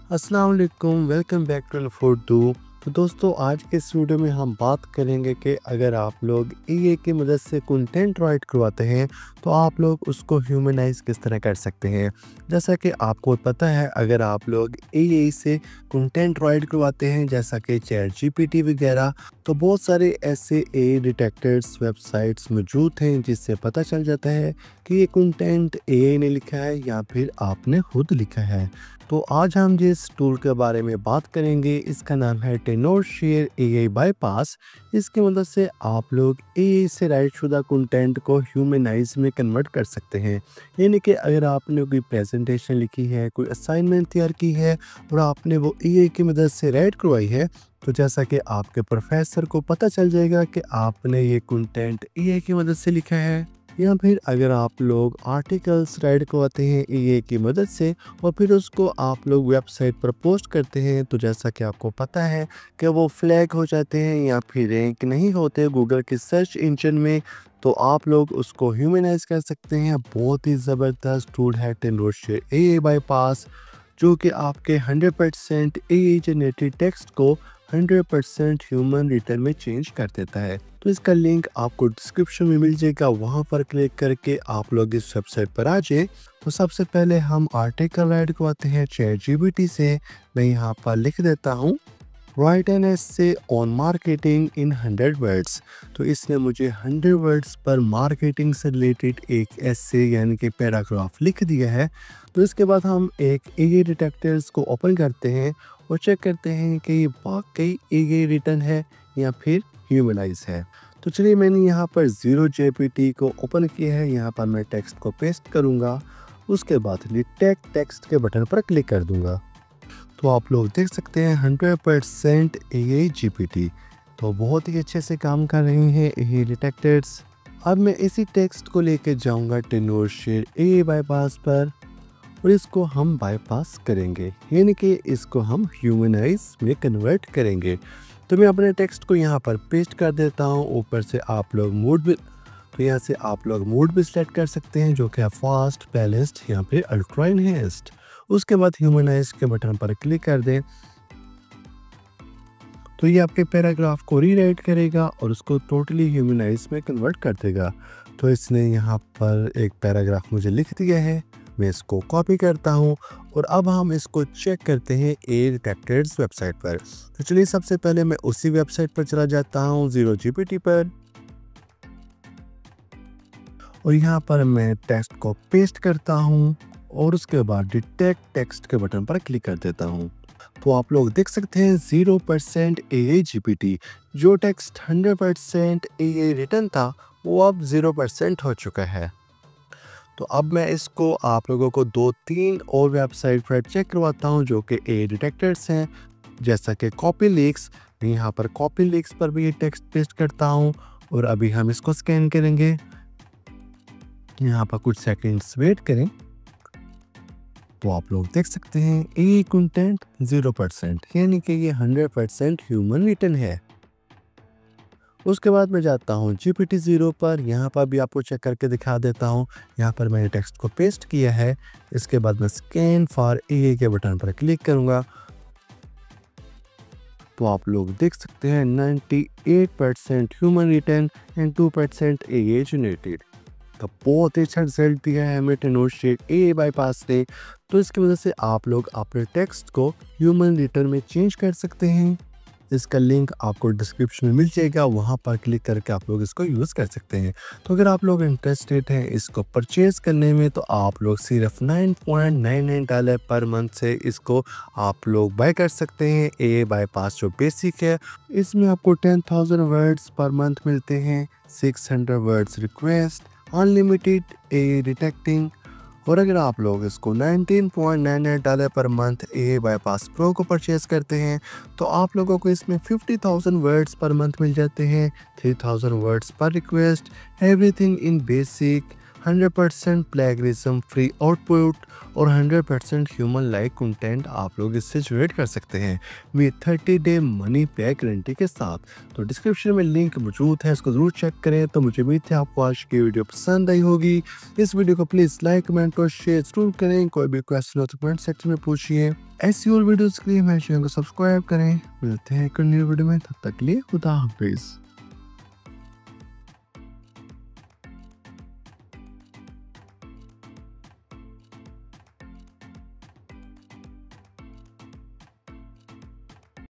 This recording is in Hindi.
अस्सलाम वालेकुम, वेलकम बैक टू L42। तो दोस्तों, आज के इस वीडियो में हम बात करेंगे कि अगर आप लोग एआई की मदद से कंटेंट राइट करवाते हैं तो आप लोग उसको ह्यूमनाइज किस तरह कर सकते हैं। जैसा कि आपको पता है, अगर आप लोग एआई से कंटेंट राइट करवाते हैं जैसा कि चैट जीपीटी वगैरह, तो बहुत सारे ऐसे एआई डिटेक्टर्स वेबसाइट्स मौजूद हैं जिससे पता चल जाता है कि ये कंटेंट एआई ने लिखा है या फिर आपने खुद लिखा है। तो आज हम जिस टूल के बारे में बात करेंगे इसका नाम है टेनोरशेयर एआई बाईपास। इसकी मदद से आप लोग एआई से राइट शुदा कंटेंट को ह्यूमनाइज में कन्वर्ट कर सकते हैं। यानी कि अगर आपने कोई प्रेजेंटेशन लिखी है, कोई असाइनमेंट तैयार की है और आपने वो एआई की मदद से राइट करवाई है, तो जैसा कि आपके प्रोफेसर को पता चल जाएगा कि आपने ये कंटेंट एआई की मदद से लिखा है। या फिर अगर आप लोग आर्टिकल्स राइट करवाते हैं एआई की मदद से और फिर उसको आप लोग वेबसाइट पर पोस्ट करते हैं, तो जैसा कि आपको पता है कि वो फ्लैग हो जाते हैं या फिर रैंक नहीं होते गूगल के सर्च इंजन में, तो आप लोग उसको ह्यूमनाइज कर सकते हैं। बहुत ही ज़बरदस्त टूल है टेनोरशेयर एआई बाईपास, जो कि आपके 100% एआई जनरेटेड टेक्स्ट को 100% ह्यूमन रिटर्न में चेंज कर देता है। तो इसका लिंक आपको डिस्क्रिप्शन में मिल जाएगा, वहां पर क्लिक करके आप लोग इस वेबसाइट पर आ जाए। तो सबसे पहले हम आर्टिकल राइट करवाते हैं चैट जीपीटी से। मैं यहाँ पर लिख देता हूँ right an essay on marketing in 100 words. तो इसने मुझे 100 वर्ड्स पर मार्केटिंग से रिलेटेड एक एसे यानी कि पैराग्राफ लिख दिया है। तो इसके बाद हम एक एआई डिटेक्टर्स को ओपन करते हैं और चेक करते हैं कि ये वाकई एआई रिटर्न है या फिर ह्यूमनाइज है। तो चलिए, मैंने यहाँ पर 0JPT को ओपन किया है। यहाँ पर मैं टेक्स्ट को पेस्ट करूँगा, उसके बाद डिटेक्ट टेक्स्ट के बटन पर क्लिक कर दूँगा। तो आप लोग देख सकते हैं 100% एआई जीपीटी तो बहुत ही अच्छे से काम कर रही हैं एआई डिटेक्टर्स। अब मैं इसी टेक्स्ट को लेकर जाऊंगा टेनोरशेयर एआई बाईपास पर और इसको हम बाईपास करेंगे, यानी कि इसको हम ह्यूमनाइज में कन्वर्ट करेंगे। तो मैं अपने टेक्स्ट को यहाँ पर पेस्ट कर देता हूँ। ऊपर से आप लोग मूड भी यहाँ से आप लोग मूड भी सेलेक्ट कर सकते हैं, जो कि है फास्ट, बैलेंस्ड या फिर अल्ट्रा एनहेंस्ड। उसके बाद ह्यूमनाइज के बटन पर क्लिक कर दें तो ये आपके पैराग्राफ को रीराइट करेगा और उसको टोटली ह्यूमनाइज में कन्वर्ट कर देगा। तो इसने यहाँ पर एक पैराग्राफ मुझे लिख दिया है, मैं इसको कॉपी करता हूँ और अब हम इसको चेक करते हैं एआई डिटेक्टर्स वेबसाइट पर। तो चलिए, सबसे पहले मैं उसी वेबसाइट पर चला जाता हूँ 0JPT पर और यहाँ पर मैं टेक्स्ट को पेस्ट करता हूँ और उसके बाद डिटेक्ट टेक्स्ट के बटन पर क्लिक कर देता हूँ। तो आप लोग देख सकते हैं 0% एआई जीपीटी, जो टेक्स्ट 100% एआई रिटर्न था वो अब 0% हो चुका है। तो अब मैं इसको आप लोगों को 2-3 और वेबसाइट पर चेक करवाता हूँ जो कि एआई डिटेक्टर्स हैं, जैसा कि कॉपी लीक्स। यहाँ पर कॉपी लीक्स पर भी ये टेक्स्ट पेस्ट करता हूँ और अभी हम इसको स्कैन करेंगे। यहाँ पर कुछ सेकंड्स वेट करें। तो आप लोग देख सकते हैं एआई कंटेंट 0%, यानी कि ये 100% ह्यूमन रिटर्न है। उसके बाद मैं जाता हूँ GPT 0 पर। यहाँ पर भी आपको चेक करके दिखा देता हूँ। यहाँ पर मैंने टेक्स्ट को पेस्ट किया है। इसके बाद मैं स्कैन फॉर एआई के बटन पर क्लिक करूँगा। तो आप लोग देख सकते हैं 98% human return and 2% AI generated. तो बहुत ही अच्छा रिजल्ट दिया है हमें टेनोरशेयर एआई बाईपास ने। तो इसकी वजह से आप लोग अपने टेक्स्ट को ह्यूमन रिटर्न में चेंज कर सकते हैं। इसका लिंक आपको डिस्क्रिप्शन में मिल जाएगा, वहां पर क्लिक करके आप लोग इसको यूज़ कर सकते हैं। तो अगर आप लोग इंटरेस्टेड हैं इसको परचेज़ करने में, तो आप लोग सिर्फ $9.99 पर मंथ से इसको आप लोग बाय कर सकते हैं। एआई बाईपास जो बेसिक है, इसमें आपको 10,000 वर्ड्स पर मंथ मिलते हैं, 600 words request, unlimited AI detecting. और अगर आप लोग इसको $19.99 per month AI bypass pro को परचेज करते हैं, तो आप लोगों को इसमें 50,000 वर्ड्स पर मंथ मिल जाते हैं, 3,000 वर्ड्स पर request, everything in basic, 100% plagiarism free output और 100% ह्यूमन लाइक कंटेंट आप लोग इससे जनरेट कर सकते हैं with 30 day money back guarantee के साथ। तो डिस्क्रिप्शन में लिंक मौजूद है, इसको ज़रूर चेक करें। तो मुझे उम्मीद है आपको आज की वीडियो पसंद आई होगी। इस वीडियो को प्लीज़ लाइक, कमेंट और शेयर ज़रूर करें। कोई भी क्वेश्चन हो तो कमेंट सेक्शन में पूछिए। ऐसी और वीडियोज़ के लिए मेरे चैनल को सब्सक्राइब करें। मिलते हैं एक न्यू वीडियो में, तब तक के लिए खुदा हाफिज़।